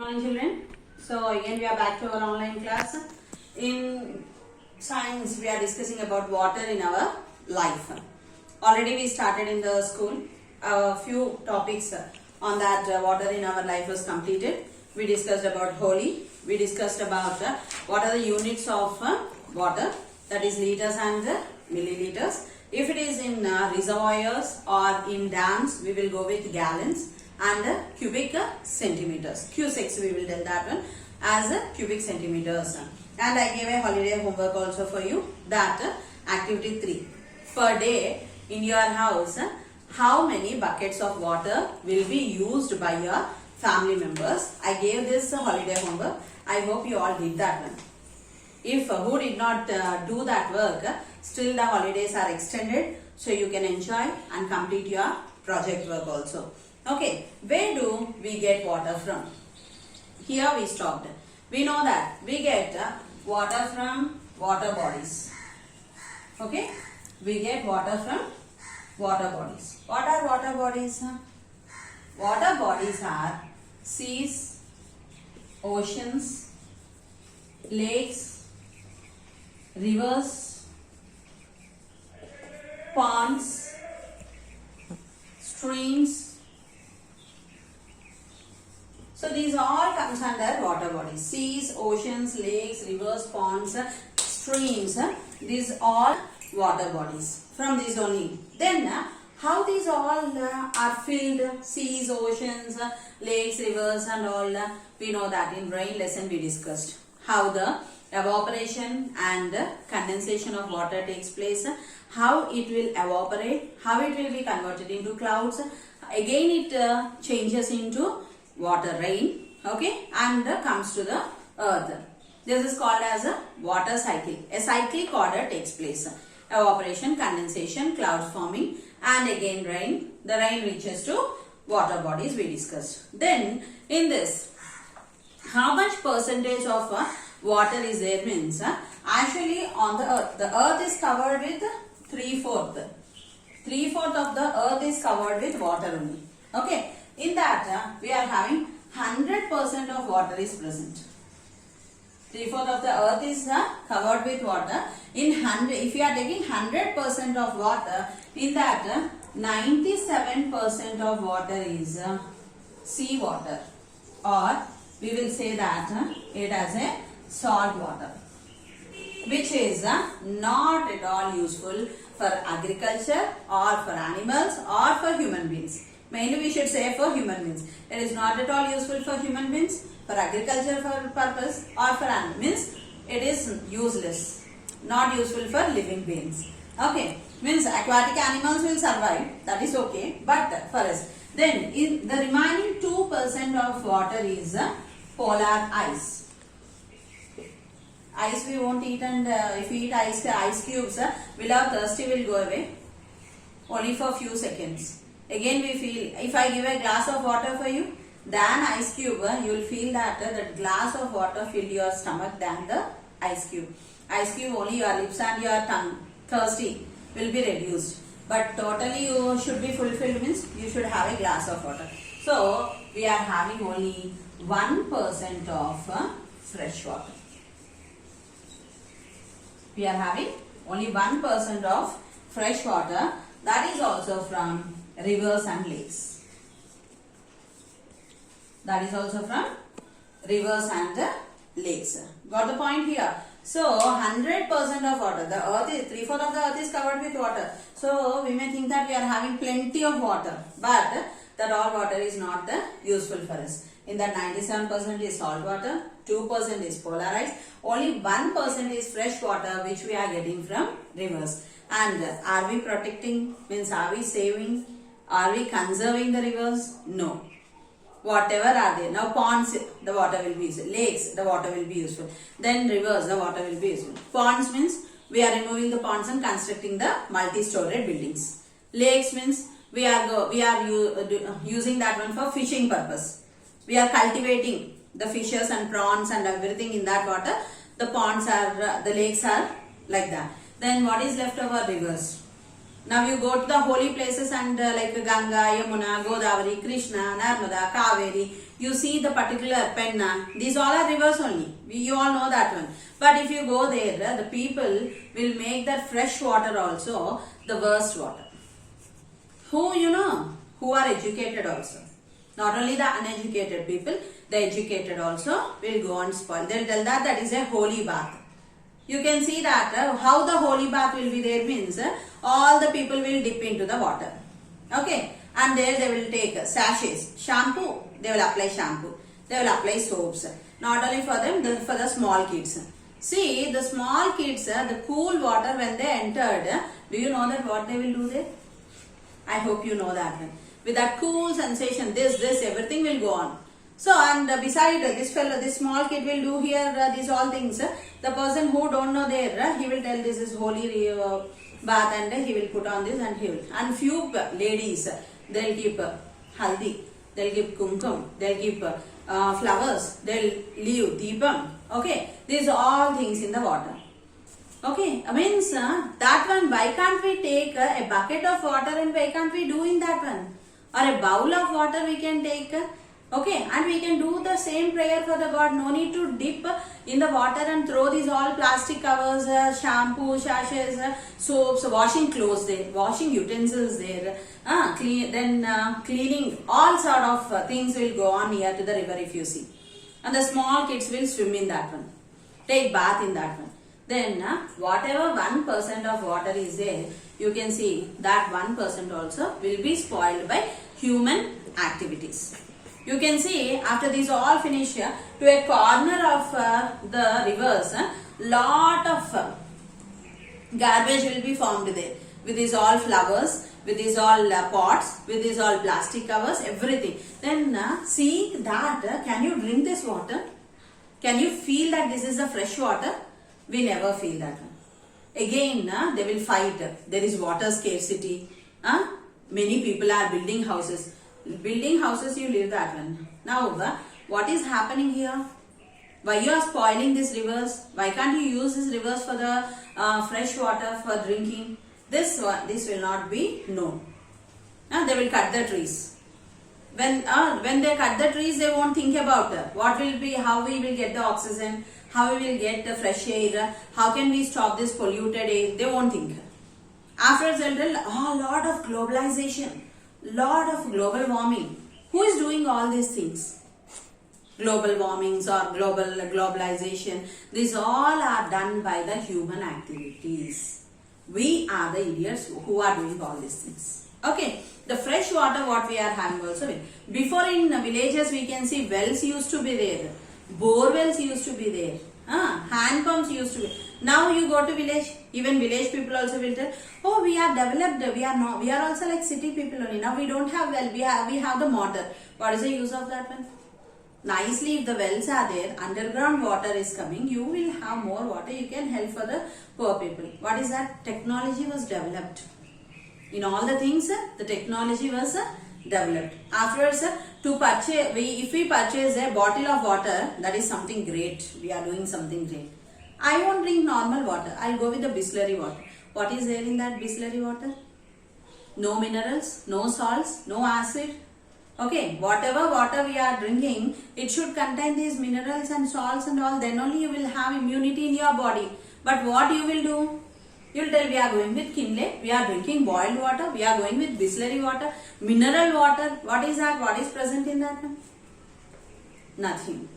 Morning children. So again we are back to our online class. In science we are discussing about water in our life. Already we started in the school. A few topics on that water in our life was completed. We discussed about Holi. We discussed about what are the units of water, that is liters and milliliters. If it is in reservoirs or in dams, we will go with gallons, and cubic centimeters. Q6 we will tell that one as cubic centimeters. And I gave a holiday homework also for you, that activity 3. Per day in your house, how many buckets of water will be used by your family members? I gave this holiday homework. I hope you all did that one. If who did not do that work, still the holidays are extended, so you can enjoy and complete your project work also. Okay, where do we get water from? Here we stopped. We know that we get water from water bodies. Okay, we get water from water bodies. What are water bodies? Water bodies are seas, oceans, lakes, rivers, ponds, streams. So these all comes under water bodies. Seas, oceans, lakes, rivers, ponds, streams. These all water bodies. From these only. Then how these all are filled? Seas, oceans, lakes, rivers and all. We know that in brain lesson we discussed. How the evaporation and condensation of water takes place. How it will evaporate. How it will be converted into clouds. Again it changes into water, rain, okay, and comes to the earth. This is called as a water cycle. A cyclic order takes place. Evaporation, condensation, clouds forming, and again rain. The rain reaches to water bodies we discussed. Then in this, how much percentage of water is there means, actually on the earth is covered with 3/4. 3/4 of the earth is covered with water only. Okay. In that, we are having 100% of water is present. 3/4 of the earth is covered with water. If you are taking 100% of water, in that 97% of water is sea water, or we will say that it as a salt water, which is not at all useful for agriculture or for animals or for human beings. Mainly we should say for human beings. It is not at all useful for human beings, for agriculture purpose or for animals. It is useless, not useful for living beings. Okay, means aquatic animals will survive, that is okay, but for us. Then in the remaining 2% of water is polar ice. Ice we won't eat, and if we eat ice cubes, will our thirsty will go away? Only for few seconds. Again we feel, if I give a glass of water for you, than ice cube, you will feel that that glass of water filled your stomach than the ice cube. Ice cube only your lips and your tongue, thirsty, will be reduced. But totally you should be fulfilled means you should have a glass of water. So we are having only 1% of fresh water. We are having only 1% of fresh water, that is also from rivers and lakes. That is also from rivers and lakes. Got the point here? So 100% of water. The earth is 3/4 of the earth is covered with water. So we may think that we are having plenty of water, but that all water is not useful for us. In that 97% is salt water, 2% is polarized, only 1% is fresh water which we are getting from rivers. And are we protecting, means are we saving? Are we conserving the rivers? No. Whatever are there. Now ponds, the water will be useful. Lakes, the water will be useful. Then rivers, the water will be useful. Ponds means we are removing the ponds and constructing the multi-storied buildings. Lakes means we are using that one for fishing purpose. We are cultivating the fishes and prawns and everything in that water. The ponds are, the lakes are like that. Then what is left over? Rivers. Now you go to the holy places and like Ganga, Yamuna, Godavari, Krishna, Narmada, Kaveri, You see the particular Penna. These all are rivers only. You all know that one. But if you go there, the people will make that fresh water also the worst water. Who you know? Who are educated also. Not only the uneducated people, the educated also will go and spoil. They will tell that that is a holy bath. You can see that how the holy bath will be there means all the people will dip into the water. Okay. And there they will take sachets, shampoo, they will apply shampoo. They will apply soaps. Not only for them, for the small kids. See, the small kids, the cool water when they entered, do you know that what they will do there? I hope you know that one. With that cool sensation, this, everything will go on. So, and beside this fellow, this small kid will do here these all things. The person who don't know there, he will tell this is holy bath and he will put on this and he will. And few ladies, they'll keep haldi, they'll give kumkum, they'll keep flowers, they'll leave deepam. Okay, these are all things in the water. Okay, means that one, why can't we take a bucket of water and why can't we do in that one? Or a bowl of water we can take. Okay, and we can do the same prayer for the God. No need to dip in the water and throw these all plastic covers, shampoo, sachets, soaps, washing clothes there, washing utensils there, cleaning, all sort of things will go on near to the river if you see. And the small kids will swim in that one, take bath in that one. Then whatever 1% of water is there, you can see that 1% also will be spoiled by human activities. You can see after these all finish, to a corner of the rivers, lot of garbage will be formed there. With these all flowers, with these all pots, with these all plastic covers, everything. Then see that, can you drink this water? Can you feel that this is the fresh water? We never feel that one. Again, they will fight. There is water scarcity. Many people are building houses. Building houses, you leave that one. Now, what is happening here? Why you are spoiling these rivers? Why can't you use these rivers for the fresh water for drinking? This will not be known. They will cut the trees. When they cut the trees, they won't think about what will be, how we will get the oxygen, how we will get the fresh air, how can we stop this polluted air. They won't think. After they will tell, lot of globalization, lot of global warming. Who is doing all these things? Global warmings or globalization. These all are done by the human activities. We are the idiots who are doing all these things. Okay. The fresh water what we are having also. Before in villages we can see wells used to be there. Bore wells used to be there. Hand pumps used to be. Now you go to village, even village people also will tell, oh, we are developed, we are also like city people only. Now we don't have well, we have the motor. What is the use of that one? Nicely, if the wells are there, underground water is coming, you will have more water, you can help for the poor people. What is that? Technology was developed. In all the things, the technology was developed. Afterwards, to purchase, if we purchase a bottle of water, that is something great. We are doing something great. I won't drink normal water. I'll go with the Bisleri water. What is there in that Bisleri water? No minerals, no salts, no acid. Okay, whatever water we are drinking, it should contain these minerals and salts and all. Then only you will have immunity in your body. But what you will do? You will tell we are going with Kinley, we are drinking boiled water, we are going with Bisleri water, mineral water. What is that? What is present in that one? Nothing.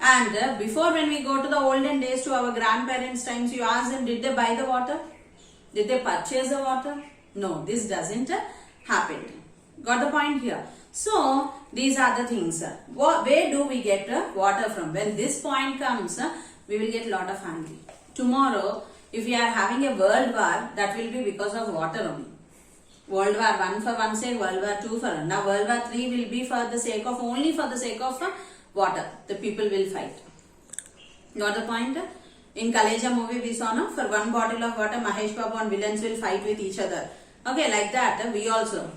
And before, when we go to the olden days, to our grandparents' times, you ask them, did they buy the water? Did they purchase the water? No, this doesn't happen. Got the point here? So, these are the things. Where do we get water from? When this point comes, we will get lot of hungry. Tomorrow, if we are having a world war, that will be because of water only. World War I for one sake, World War II for another. Now World War III will be for the sake of, only for the sake of water. The people will fight. Got the point? In Kaleja movie we saw, no? For one bottle of water, Mahesh Babu and villains will fight with each other. Okay, like that, we also.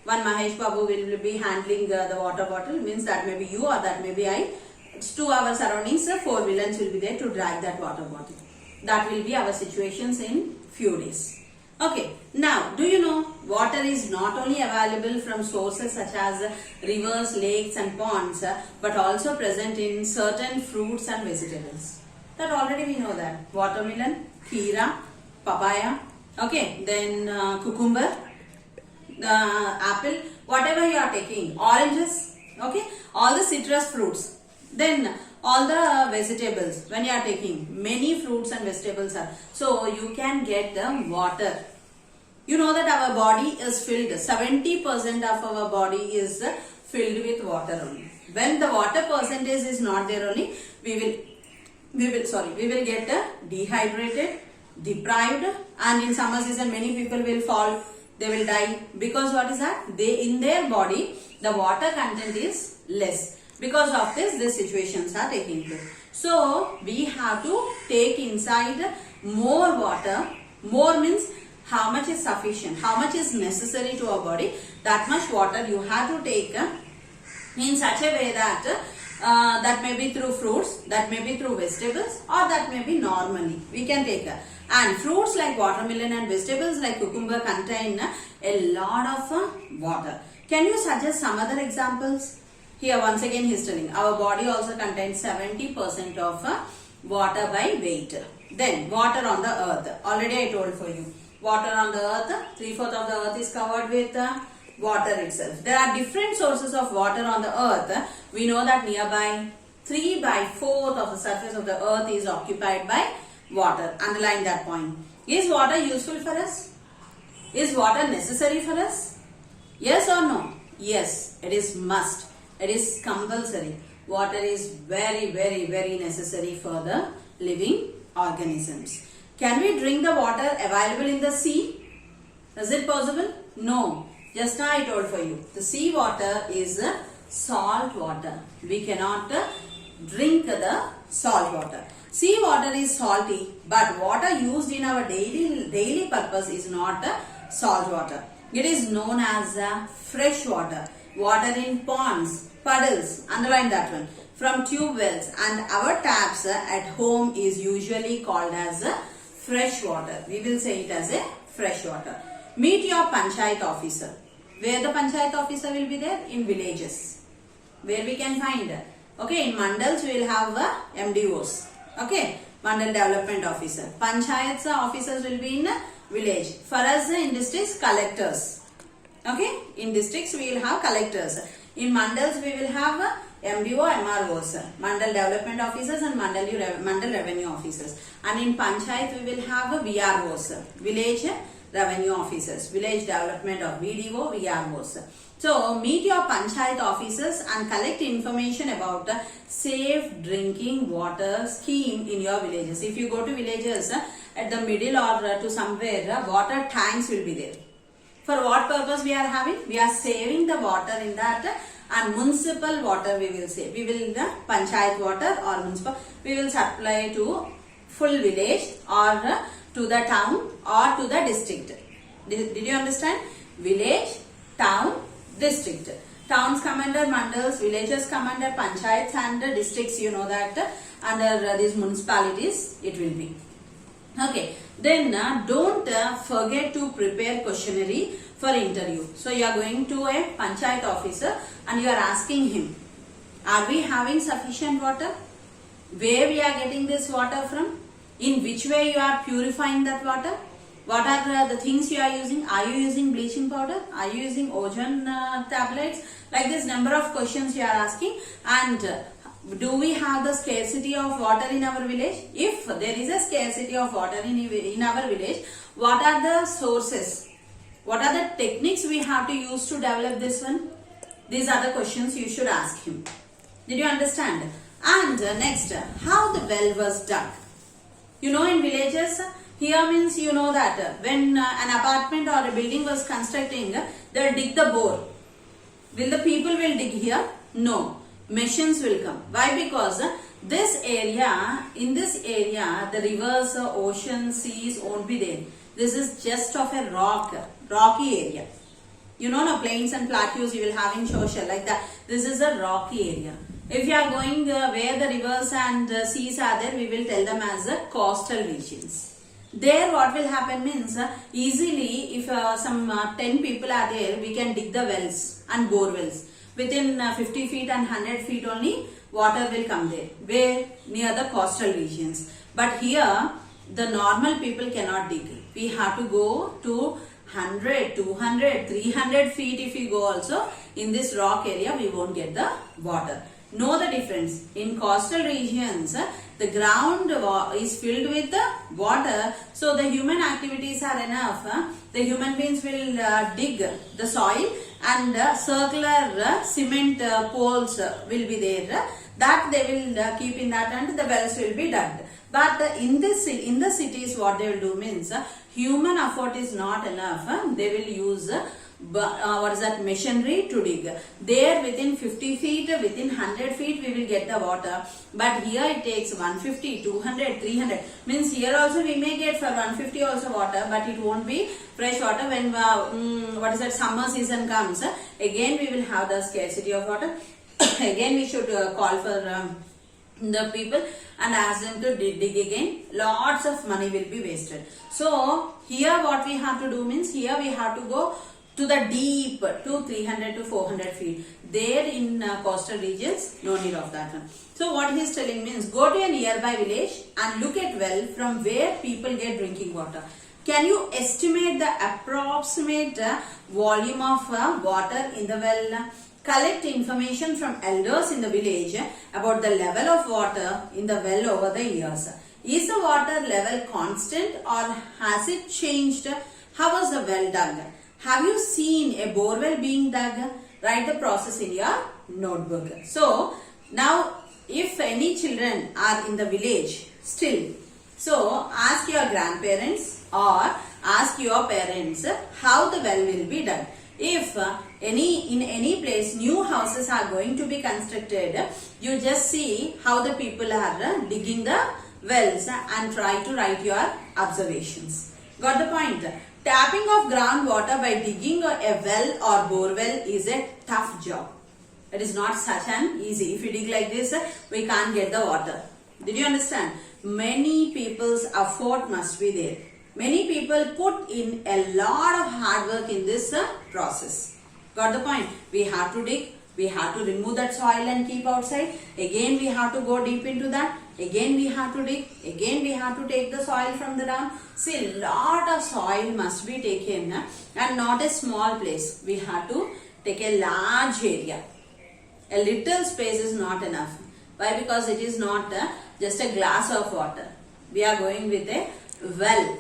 One Mahesh Babu will be handling the water bottle, means that may be you or that may be I. It's to our surroundings, 4 villains will be there to drag that water bottle. That will be our situations in few days. Okay, now do you know water is not only available from sources such as rivers, lakes and ponds, but also present in certain fruits and vegetables. That already we know that. Watermelon, kheera, papaya, okay, then cucumber, apple, whatever you are taking, oranges, okay, all the citrus fruits. Then all the vegetables, when you are taking, many fruits and vegetables are. So you can get the water. You know that our body is filled, 70% of our body is filled with water only. When the water percentage is not there only, we will get dehydrated, deprived, and in summer season many people will fall, they will die, because what is that? In their body the water content is less. Because of this, these situations are taking place. So we have to take inside more water. More means how much is sufficient, how much is necessary to our body, that much water you have to take in such a way that that may be through fruits, that may be through vegetables, or that may be normally we can take. And fruits like watermelon and vegetables like cucumber contain a lot of water. Can you suggest some other examples? Here once again he is telling our body also contains 70% of water by weight. Then water on the earth. Already I told for you. Water on the earth, 3/4 of the earth is covered with water itself. There are different sources of water on the earth. We know that nearby 3/4 of the surface of the earth is occupied by water. Underline that point. Is water useful for us? Is water necessary for us? Yes or no? Yes, it is must. It is compulsory. Water is very, very, very necessary for the living organisms. Can we drink the water available in the sea? Is it possible? No. Just now I told for you. The sea water is salt water. We cannot drink the salt water. Sea water is salty, but water used in our daily purpose is not salt water. It is known as fresh water. Water in ponds, puddles, underline that one, from tube wells, and our taps at home is usually called as fresh water. We will say it as a fresh water. Meet your panchayat officer. Where the panchayat officer will be there? In villages. Where we can find? Okay, in mandals we will have MDOs. Okay, mandal development officer. Panchayat officers will be in village. For us in districts, collectors. Okay, in districts we will have collectors. In mandals we will have MDO, MROs, mandal development officers and mandal revenue officers. And in panchayat we will have VROs, village revenue officers, village development of VDO, VROs. So meet your panchayat officers and collect information about the safe drinking water scheme in your villages. If you go to villages, at the middle or to somewhere, water tanks will be there. For what purpose we are having? We are saving the water in that, and municipal water we will save. We will the panchayat water or municipal, we will supply to full village or to the town or to the district. Did you understand? Village, town, district. Towns come under mandals, villages come under panchayats, and districts, you know that under these municipalities it will be. Okay, then don't forget to prepare questionnaire for interview. So you are going to a panchayat officer and you are asking him, are we having sufficient water? Where we are getting this water from? In which way you are purifying that water? What are the things you are using? Are you using bleaching powder? Are you using ozone tablets? Like this number of questions you are asking. And do we have the scarcity of water in our village? If there is a scarcity of water in our village, what are the sources? What are the techniques we have to use to develop this one? These are the questions you should ask him. Did you understand? And next, how the well was dug. You know, in villages, here means you know that when an apartment or a building was constructing, they will dig the bore. Will the people will dig here? No. Machines will come. Why? Because this area, in this area, the rivers, oceans, seas won't be there. This is just of a rocky area. You know, no plains and plateaus you will have in social like that. This is a rocky area. If you are going where the rivers and seas are there, we will tell them as the coastal regions. There what will happen means easily if some 10 people are there, we can dig the wells and bore wells. Within 50 feet and 100 feet only water will come there. Where? Near the coastal regions. But here the normal people cannot dig. We have to go to 100, 200, 300 feet if we go also. In this rock area we won't get the water. Know the difference. In coastal regions, the ground is filled with the water, so the human activities are enough. The human beings will dig the soil and circular cement poles will be there. That they will keep in that and the wells will be dug. But in the cities, what they will do means human effort is not enough. They will use what is that, machinery to dig. There within 50 feet, within 100 feet we will get the water. But here it takes 150, 200, 300. Means here also we may get for 150 also water, but it won't be fresh water when what is that, summer season comes. Again we will have the scarcity of water. Again we should call for the people and ask them to dig again. Lots of money will be wasted. So here what we have to do means, here we have to go to the deep, to 300 to 400 feet. There in coastal regions, no need of that one. So what he is telling means, go to a nearby village and look at well from where people get drinking water. Can you estimate the approximate volume of water in the well? Collect information from elders in the village about the level of water in the well over the years. Is the water level constant or has it changed? How was the well dug? Have you seen a borewell being dug? Write the process in your notebook. So now if any children are in the village still, so ask your grandparents or ask your parents how the well will be done. If in any place new houses are going to be constructed, you just see how the people are digging the wells and try to write your observations. Got the point? Tapping of groundwater by digging a well or borewell is a tough job. It is not such an easy. If you dig like this, we can't get the water. Did you understand? Many people's effort must be there. Many people put in a lot of hard work in this process. Got the point? We have to dig. We have to remove that soil and keep outside. Again we have to go deep into that. Again we have to dig. Again we have to take the soil from the down. See, lot of soil must be taken and not a small place. We have to take a large area. A little space is not enough. Why? Because it is not just a glass of water. We are going with a well.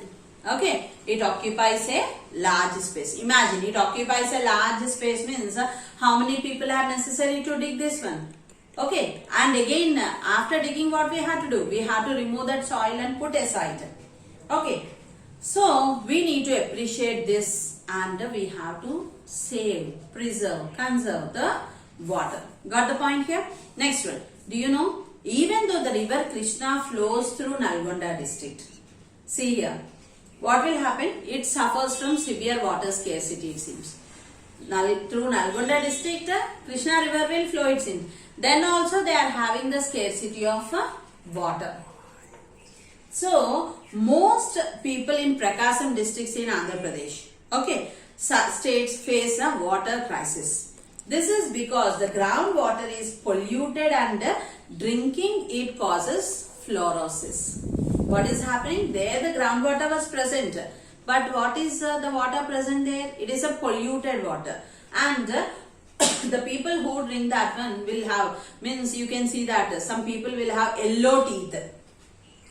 Okay, it occupies a large space. Imagine, it occupies a large space means how many people are necessary to dig this one? Okay, and again after digging what we have to do? We have to remove that soil and put aside. Okay, so we need to appreciate this and we have to save, preserve, conserve the water. Got the point here? Next one. Do you know, even though the river Krishna flows through Nalgonda district, see here, what will happen? It suffers from severe water scarcity, it seems. Through Nalgonda district, Krishna river will flow it in. Then also they are having the scarcity of water. So, most people in Prakasam districts in Andhra Pradesh, okay, states face a water crisis. This is because the groundwater is polluted and drinking it causes fluorosis. What is happening? There the groundwater was present. But what is the water present there? It is a polluted water. And the people who drink that one will have, means you can see that some people will have yellow teeth.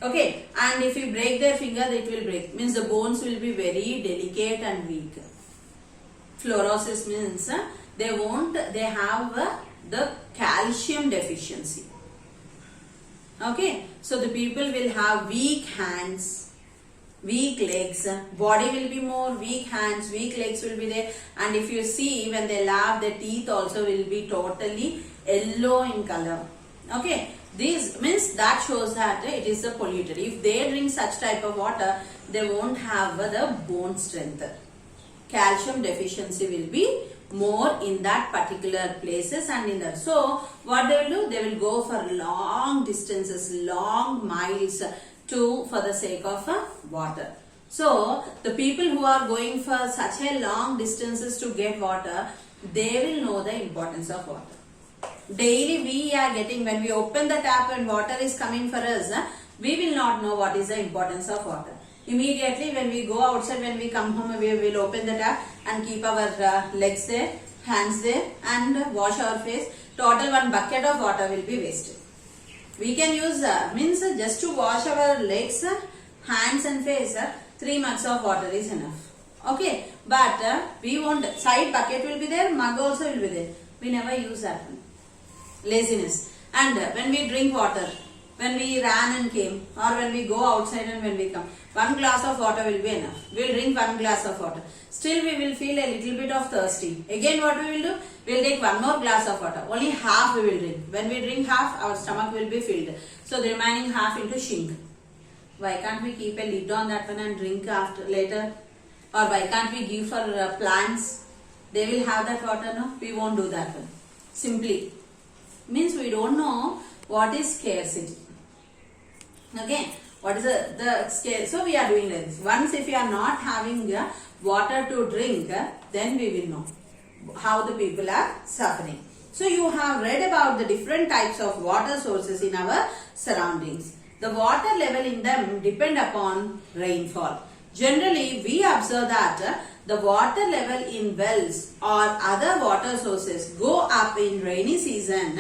Okay. And if you break their finger, it will break. Means the bones will be very delicate and weak. Fluorosis means they have the calcium deficiency. Okay, so the people will have weak hands, weak legs, body will be more, weak hands, weak legs will be there, and if you see when they laugh, their teeth also will be totally yellow in color. Okay, this means that shows that it is a polluted. If they drink such type of water, they won't have the bone strength. Calcium deficiency will be more in that particular places and in that. So what they will do? They will go for long distances, long miles to for the sake of water. So the people who are going for such a long distances to get water, they will know the importance of water. Daily we are getting, when we open the tap and water is coming for us, we will not know what is the importance of water. Immediately when we go outside, when we come home, we will open the tap and keep our legs there, hands there, and wash our face. Total 1 bucket of water will be wasted. We can use, means just to wash our legs, hands and face, 3 mugs of water is enough. Okay, but we won't, side bucket will be there, mug also will be there. We never use that one. Laziness. And when we drink water, when we ran and came, or when we go outside and when we come, 1 glass of water will be enough. We will drink 1 glass of water. Still we will feel a little bit of thirsty. Again what we will do? We will take 1 more glass of water. Only half we will drink. When we drink half, our stomach will be filled. So the remaining half into sink. Why can't we keep a lid on that one and drink after later? Or why can't we give for plants? They will have that water, no? We won't do that one. Simply. Means we don't know what is scarcity. Okay, what is the scale? So we are doing like this. Once if we are not having water to drink, then we will know how the people are suffering. So you have read about the different types of water sources in our surroundings. The water level in them depend upon rainfall. Generally, we observe that the water level in wells or other water sources go up in rainy season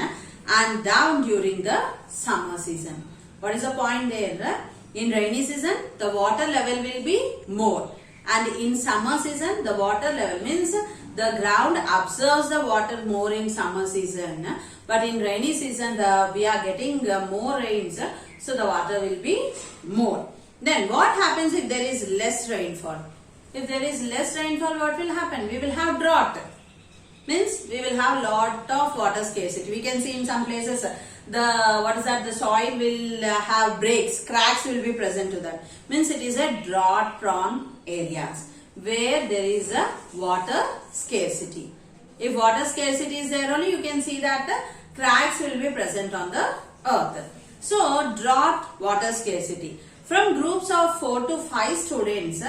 and down during the summer season. What is the point there? In rainy season, the water level will be more, and in summer season, the water level means the ground absorbs the water more in summer season, but in rainy season we are getting more rains, so the water will be more. Then what happens if there is less rainfall? If there is less rainfall, what will happen? We will have drought. Means we will have lot of water scarcity. We can see in some places the soil will have breaks, cracks will be present to that. Means it is a drought prone areas where there is a water scarcity. If water scarcity is there only, you can see that the cracks will be present on the earth. So drought, water scarcity. From groups of 4 to 5 students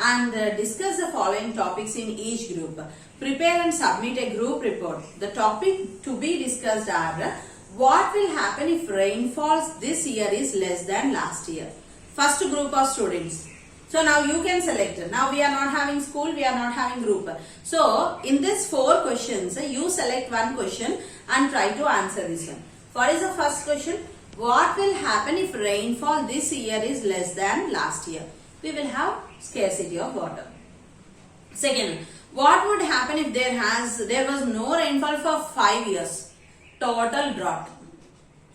and discuss the following topics in each group. Prepare and submit a group report. The topic to be discussed are what will happen if rainfalls this year is less than last year. First group of students. So now you can select. Now we are not having school, we are not having group. So in this 4 questions, you select one question and try to answer this one. What is the first question? What will happen if rainfall this year is less than last year? We will have scarcity of water. Second, what would happen if there was no rainfall for 5 years? Total drought.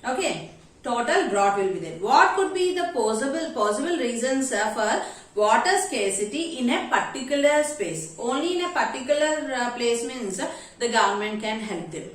Okay, total drought will be there. What could be the possible reasons for water scarcity in a particular space? Only in a particular place means the government can help them.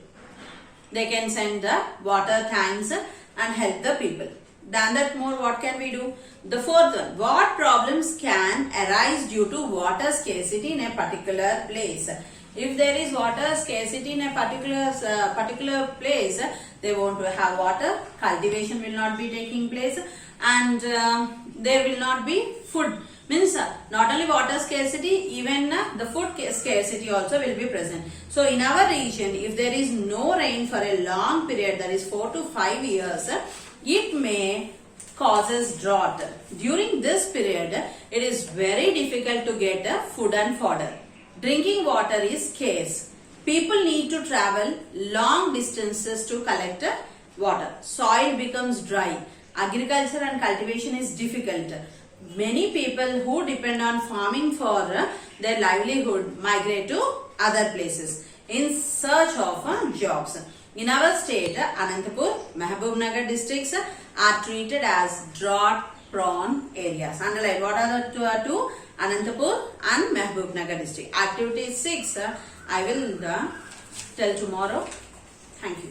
They can send the water tanks and help the people. Than that more, what can we do? The fourth one, what problems can arise due to water scarcity in a particular place? If there is water scarcity in a particular place, they won't have water, cultivation will not be taking place, and there will not be food. Means not only water scarcity, even the food scarcity also will be present. So in our region, if there is no rain for a long period, that is 4 to 5 years, it may causes drought. During this period, it is very difficult to get food and fodder. Drinking water is scarce. People need to travel long distances to collect water. Soil becomes dry. Agriculture and cultivation is difficult. Many people who depend on farming for their livelihood migrate to other places in search of jobs. In our state, Anantapur, Mahbubnagar districts are treated as drought-prone areas. Underline, what are the two? Anantapur and Mahbubnagar district. Activity 6, I will tell tomorrow. Thank you.